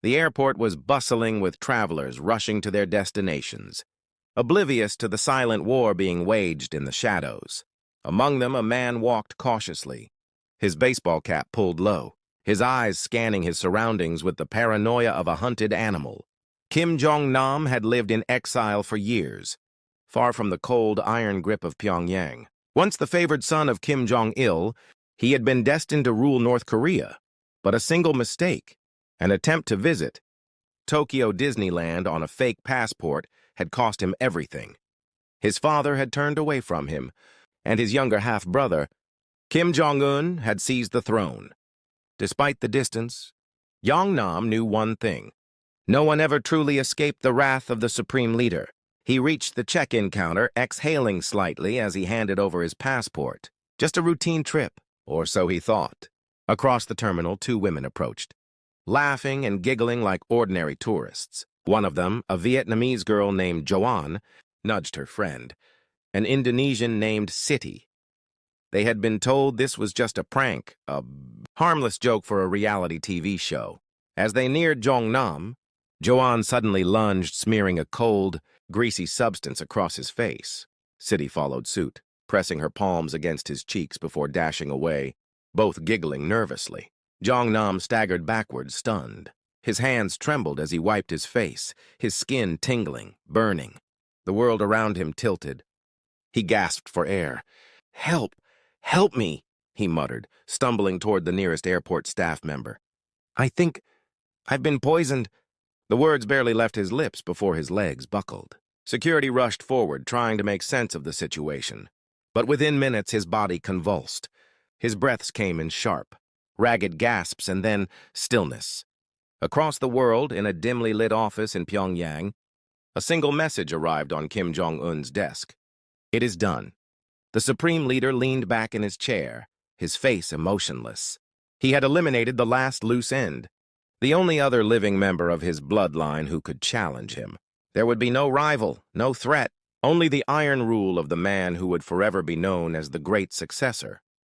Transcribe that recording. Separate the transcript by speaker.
Speaker 1: The airport was bustling with travelers rushing to their destinations, oblivious to the silent war being waged in the shadows. Among them, a man walked cautiously, his baseball cap pulled low, his eyes scanning his surroundings with the paranoia of a hunted animal. Jong-nam had lived in exile for years, far from the cold, iron grip of Pyongyang. Once the favored son of Kim Jong-il, he had been destined to rule North Korea. But a single mistake, an attempt to visit Tokyo Disneyland on a fake passport, had cost him everything. His father had turned away from him, and his younger half-brother, Kim Jong-un, had seized the throne. Despite the distance, Jong-nam knew one thing. No one ever truly escaped the wrath of the supreme leader. He reached the check-in counter, exhaling slightly as he handed over his passport. Just a routine trip, or so he thought. Across the terminal, two women approached, laughing and giggling like ordinary tourists. One of them, a Vietnamese girl named Joanne, nudged her friend, an Indonesian named Siti. They had been told this was just a prank, a harmless joke for a reality TV show. As they neared Jong-nam, Joanne suddenly lunged, smearing a cold, greasy substance across his face. Siti followed suit, pressing her palms against his cheeks before dashing away, both giggling nervously. Jong-nam staggered backward, stunned. His hands trembled as he wiped his face, his skin tingling, burning. The world around him tilted. He gasped for air. "Help! Help me!" he muttered, stumbling toward the nearest airport staff member. "I think I've been poisoned." The words barely left his lips before his legs buckled. Security rushed forward, trying to make sense of the situation. But within minutes, his body convulsed. His breaths came in sharp, ragged gasps, and then stillness. Across the world, in a dimly lit office in Pyongyang, a single message arrived on Kim Jong-un's desk. "It is done." The supreme leader leaned back in his chair, his face emotionless. He had eliminated the last loose end, the only other living member of his bloodline who could challenge him. There would be no rival, no threat, only the iron rule of the man who would forever be known as the great successor.